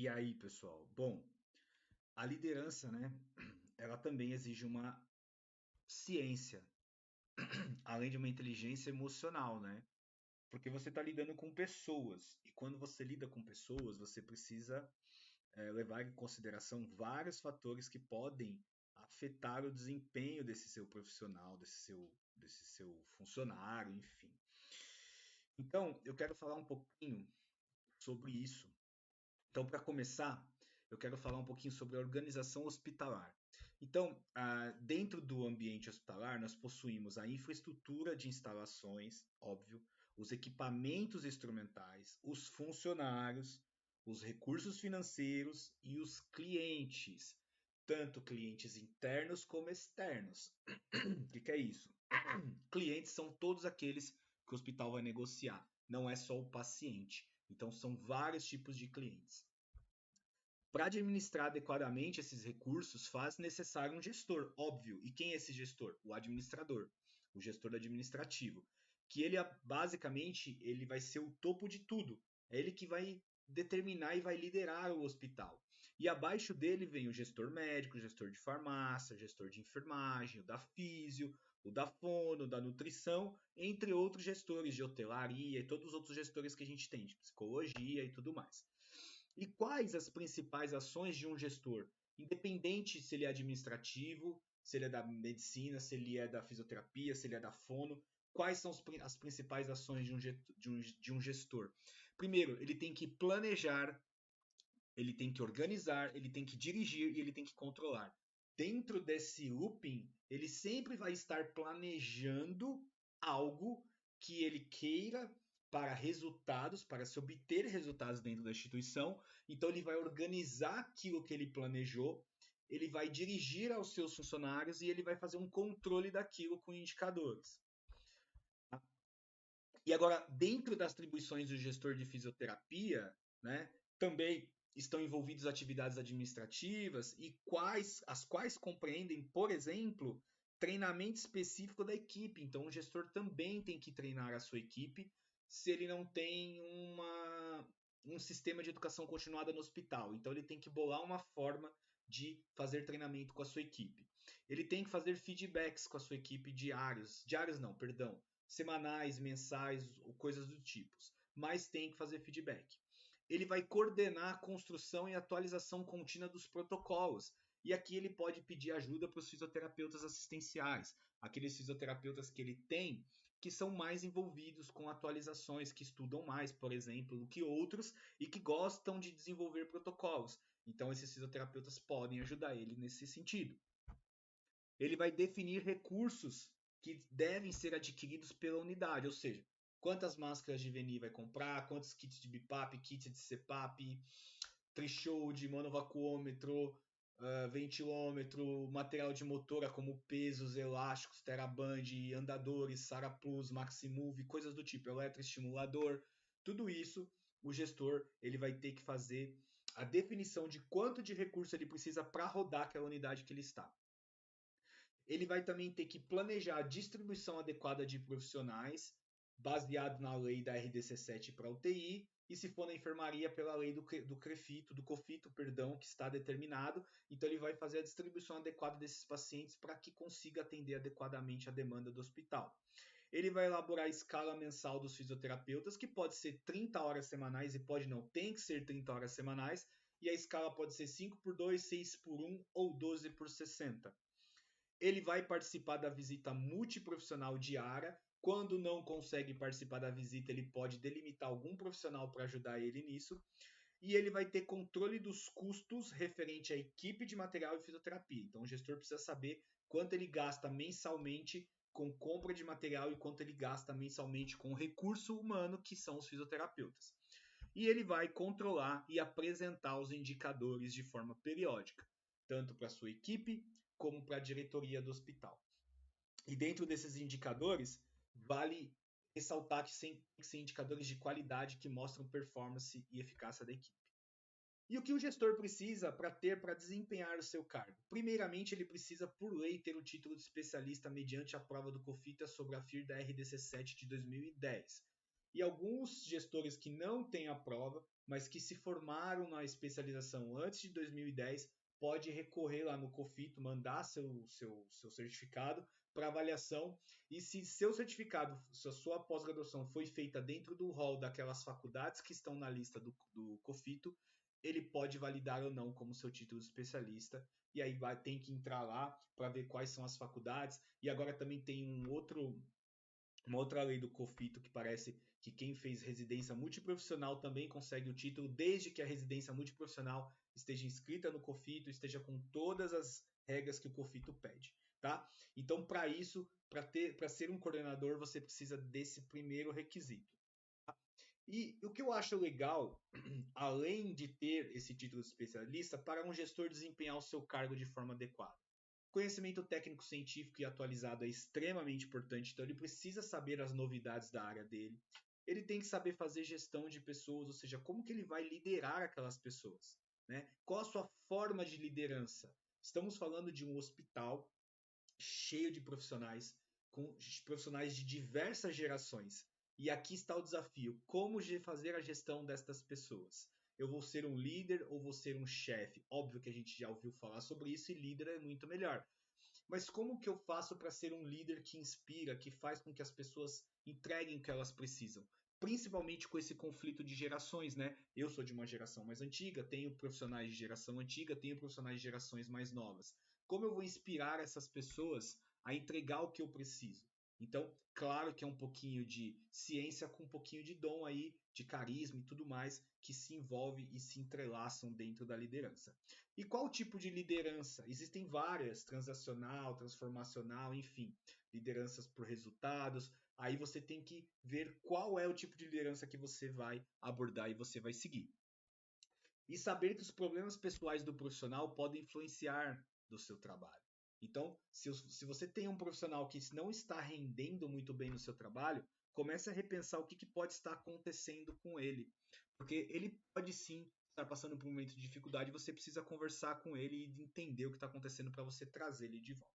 E aí, pessoal? Bom, a liderança, né? Ela também exige uma ciência, além de uma inteligência emocional, né? Porque você está lidando com pessoas. E quando você lida com pessoas, você precisa levar em consideração vários fatores que podem afetar o desempenho desse seu profissional, desse seu funcionário, enfim. Então, eu quero falar um pouquinho sobre isso. Então, para começar, eu quero falar um pouquinho sobre a organização hospitalar. Então, dentro do ambiente hospitalar, nós possuímos a infraestrutura de instalações, óbvio, os equipamentos instrumentais, os funcionários, os recursos financeiros e os clientes, tanto clientes internos como externos. O que é isso? Clientes são todos aqueles que o hospital vai negociar, não é só o paciente. Então, são vários tipos de clientes. Para administrar adequadamente esses recursos, faz necessário um gestor, óbvio. E quem é esse gestor? O administrador, o gestor administrativo, que ele basicamente ele vai ser o topo de tudo. É ele que vai determinar e vai liderar o hospital. E abaixo dele vem o gestor médico, o gestor de farmácia, o gestor de enfermagem, o da físio, o da fono, da nutrição, entre outros gestores de hotelaria e todos os outros gestores que a gente tem, de psicologia e tudo mais. E quais as principais ações de um gestor? Independente se ele é administrativo, se ele é da medicina, se ele é da fisioterapia, se ele é da fono, quais são as principais ações de um gestor? Primeiro, ele tem que planejar, ele tem que organizar, ele tem que dirigir e ele tem que controlar. Dentro desse looping, ele sempre vai estar planejando algo que ele queira para resultados, para se obter resultados dentro da instituição. Então ele vai organizar aquilo que ele planejou, ele vai dirigir aos seus funcionários e ele vai fazer um controle daquilo com indicadores. E agora, dentro das atribuições do gestor de fisioterapia, né, também estão envolvidas atividades administrativas e as quais compreendem, por exemplo, treinamento específico da equipe. Então, o gestor também tem que treinar a sua equipe se ele não tem um sistema de educação continuada no hospital. Então, ele tem que bolar uma forma de fazer treinamento com a sua equipe. Ele tem que fazer feedbacks com a sua equipe diários não, perdão, semanais, mensais ou coisas do tipo, mas tem que fazer feedback. Ele vai coordenar a construção e atualização contínua dos protocolos. E aqui ele pode pedir ajuda para os fisioterapeutas assistenciais, aqueles fisioterapeutas que ele tem que são mais envolvidos com atualizações, que estudam mais, por exemplo, do que outros e que gostam de desenvolver protocolos. Então, esses fisioterapeutas podem ajudar ele nesse sentido. Ele vai definir recursos que devem ser adquiridos pela unidade, ou seja, quantas máscaras de VNI vai comprar, quantos kits de BIPAP, kits de CPAP, threshold, monovacuômetro, ventilômetro, material de motora como pesos, elásticos, teraband, andadores, Sara Plus, Maximove, coisas do tipo, eletroestimulador, tudo isso o gestor ele vai ter que fazer a definição de quanto de recurso ele precisa para rodar aquela unidade que ele está. Ele vai também ter que planejar a distribuição adequada de profissionais, baseado na lei da RDC7 para UTI, e se for na enfermaria, pela lei do COFITO, perdão, que está determinado. Então ele vai fazer a distribuição adequada desses pacientes para que consiga atender adequadamente a demanda do hospital. Ele vai elaborar a escala mensal dos fisioterapeutas, que pode ser 30 horas semanais e pode não, tem que ser 30 horas semanais, e a escala pode ser 5x2, 6x1 ou 12x60. Ele vai participar da visita multiprofissional diária. Quando não consegue participar da visita, ele pode delimitar algum profissional para ajudar ele nisso. E ele vai ter controle dos custos referente à equipe de material e fisioterapia. Então, o gestor precisa saber quanto ele gasta mensalmente com compra de material e quanto ele gasta mensalmente com recurso humano, que são os fisioterapeutas. E ele vai controlar e apresentar os indicadores de forma periódica, tanto para a sua equipe como para a diretoria do hospital. E dentro desses indicadores, vale ressaltar que tem que ser indicadores de qualidade que mostram performance e eficácia da equipe. E o que o gestor precisa para desempenhar o seu cargo? Primeiramente, ele precisa, por lei, ter o título de especialista mediante a prova do COFITA sobre a FIR da RDC7 de 2010. E alguns gestores que não têm a prova, mas que se formaram na especialização antes de 2010, pode recorrer lá no COFITO, mandar seu certificado para avaliação, e se seu certificado, se a sua pós-graduação foi feita dentro do rol daquelas faculdades que estão na lista do COFITO, ele pode validar ou não como seu título de especialista, e aí tem que entrar lá para ver quais são as faculdades, e agora também tem uma outra lei do COFITO que parece que quem fez residência multiprofissional também consegue o título, desde que a residência multiprofissional esteja inscrita no COFITO, esteja com todas as regras que o COFITO pede, tá? Então, para isso, para ser um coordenador, você precisa desse primeiro requisito. E o que eu acho legal, além de ter esse título de especialista, para um gestor desempenhar o seu cargo de forma adequada. Conhecimento técnico, científico e atualizado é extremamente importante, então ele precisa saber as novidades da área dele. Ele tem que saber fazer gestão de pessoas, ou seja, como que ele vai liderar aquelas pessoas, né? Qual a sua forma de liderança? Estamos falando de um hospital cheio de profissionais, com profissionais de diversas gerações. E aqui está o desafio: como fazer a gestão destas pessoas? Eu vou ser um líder ou vou ser um chefe? Óbvio que a gente já ouviu falar sobre isso e líder é muito melhor. Mas como que eu faço para ser um líder que inspira, que faz com que as pessoas entreguem o que elas precisam? Principalmente com esse conflito de gerações, né? Eu sou de uma geração mais antiga, tenho profissionais de geração antiga, tenho profissionais de gerações mais novas. Como eu vou inspirar essas pessoas a entregar o que eu preciso? Então, claro que é um pouquinho de ciência com um pouquinho de dom aí, de carisma e tudo mais, que se envolve e se entrelaçam dentro da liderança. E qual tipo de liderança? Existem várias, transacional, transformacional, enfim, lideranças por resultados. Aí você tem que ver qual é o tipo de liderança que você vai abordar e você vai seguir. E saber que os problemas pessoais do profissional podem influenciar do seu trabalho. Então, se você tem um profissional que não está rendendo muito bem no seu trabalho, comece a repensar o que pode estar acontecendo com ele. Porque ele pode sim estar passando por um momento de dificuldade, você precisa conversar com ele e entender o que está acontecendo para você trazer ele de volta.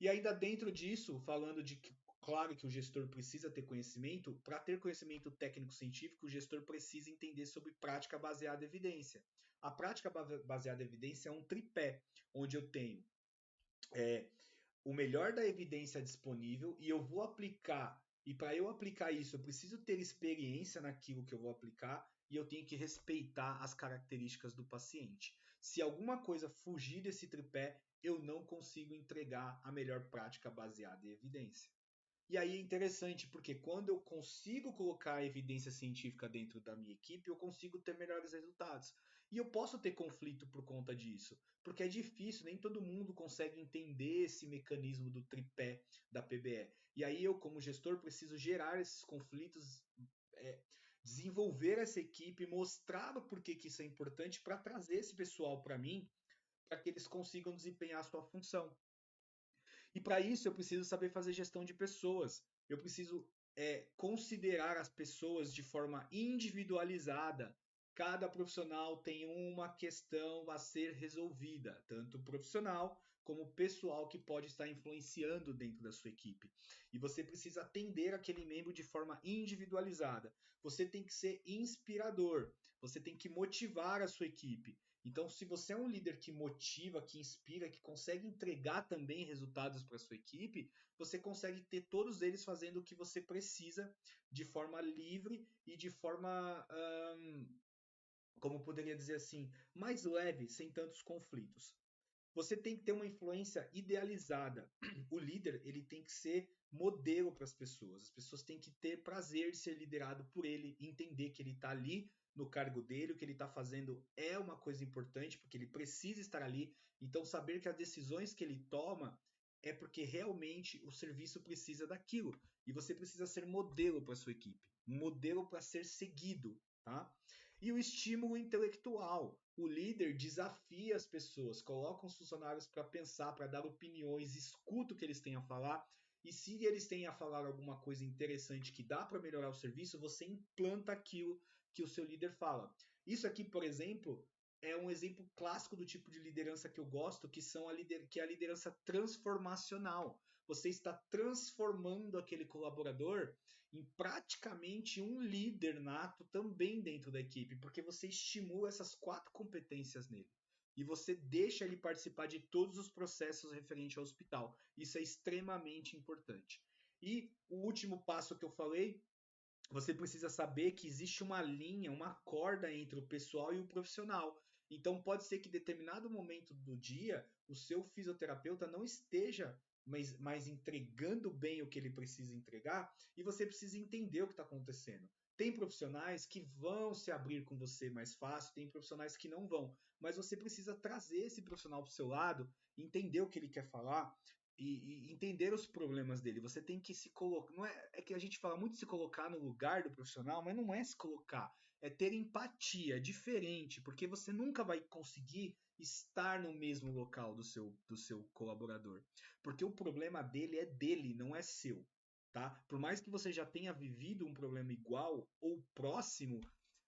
E ainda dentro disso, falando de que, claro que o gestor precisa ter conhecimento, para ter conhecimento técnico-científico, o gestor precisa entender sobre prática baseada em evidência. A prática baseada em evidência é um tripé, onde eu tenho o melhor da evidência disponível e eu vou aplicar. E para eu aplicar isso, eu preciso ter experiência naquilo que eu vou aplicar e eu tenho que respeitar as características do paciente. Se alguma coisa fugir desse tripé, eu não consigo entregar a melhor prática baseada em evidência. E aí é interessante porque quando eu consigo colocar a evidência científica dentro da minha equipe, eu consigo ter melhores resultados. E eu posso ter conflito por conta disso, porque é difícil, nem todo mundo consegue entender esse mecanismo do tripé da PBE. E aí eu, como gestor, preciso gerar esses conflitos, desenvolver essa equipe, mostrar o porquê que isso é importante para trazer esse pessoal para mim, para que eles consigam desempenhar a sua função. E para isso eu preciso saber fazer gestão de pessoas. Eu preciso considerar as pessoas de forma individualizada. Cada profissional tem uma questão a ser resolvida, tanto profissional como pessoal que pode estar influenciando dentro da sua equipe. E você precisa atender aquele membro de forma individualizada. Você tem que ser inspirador, você tem que motivar a sua equipe. Então, se você é um líder que motiva, que inspira, que consegue entregar também resultados para a sua equipe, você consegue ter todos eles fazendo o que você precisa de forma livre e de forma, como poderia dizer assim, mais leve, sem tantos conflitos. Você tem que ter uma influência idealizada. O líder, ele tem que ser modelo para as pessoas. As pessoas têm que ter prazer de ser liderado por ele, entender que ele está ali no cargo dele, o que ele está fazendo é uma coisa importante, porque ele precisa estar ali. Então, saber que as decisões que ele toma é porque realmente o serviço precisa daquilo. E você precisa ser modelo para a sua equipe, modelo para ser seguido, tá? E o estímulo intelectual. O líder desafia as pessoas, coloca os funcionários para pensar, para dar opiniões, escuta o que eles têm a falar. E se eles têm a falar alguma coisa interessante que dá para melhorar o serviço, você implanta aquilo que o seu líder fala. Isso aqui, por exemplo, é um exemplo clássico do tipo de liderança que eu gosto, que é a liderança transformacional. você está transformando aquele colaborador em praticamente um líder nato também dentro da equipe, porque você estimula essas 4 competências nele. E você deixa ele participar de todos os processos referentes ao hospital. Isso é extremamente importante. E o último passo que eu falei, você precisa saber que existe uma linha, uma corda entre o pessoal e o profissional. Então pode ser que em determinado momento do dia o seu fisioterapeuta não esteja mais entregando bem o que ele precisa entregar e você precisa entender o que está acontecendo. Tem profissionais que vão se abrir com você mais fácil, tem profissionais que não vão, mas você precisa trazer esse profissional para o seu lado, entender o que ele quer falar, e entender os problemas dele. Você tem que se colocar. Não é que a gente fala muito de se colocar no lugar do profissional, mas não é se colocar. É ter empatia, é diferente, porque você nunca vai conseguir estar no mesmo local do seu colaborador. Porque o problema dele, não é seu. Tá? Por mais que você já tenha vivido um problema igual ou próximo,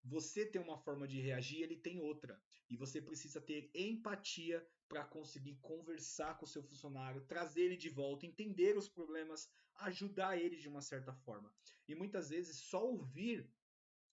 você tem uma forma de reagir, ele tem outra. E você precisa ter empatia para conseguir conversar com o seu funcionário, trazer ele de volta, entender os problemas, ajudar ele de uma certa forma. E muitas vezes só ouvir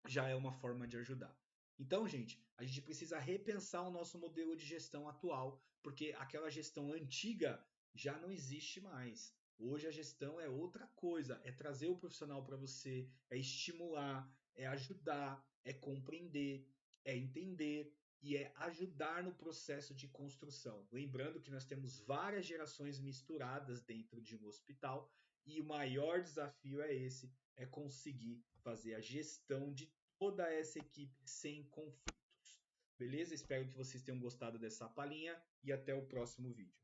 já é uma forma de ajudar. Então, gente, a gente precisa repensar o nosso modelo de gestão atual, porque aquela gestão antiga já não existe mais. Hoje a gestão é outra coisa, é trazer o profissional para você, é estimular, é ajudar, é compreender, é entender e é ajudar no processo de construção. Lembrando que nós temos várias gerações misturadas dentro de um hospital e o maior desafio é esse, é conseguir fazer a gestão de toda essa equipe sem conflitos. Beleza? Espero que vocês tenham gostado dessa palhinha e até o próximo vídeo.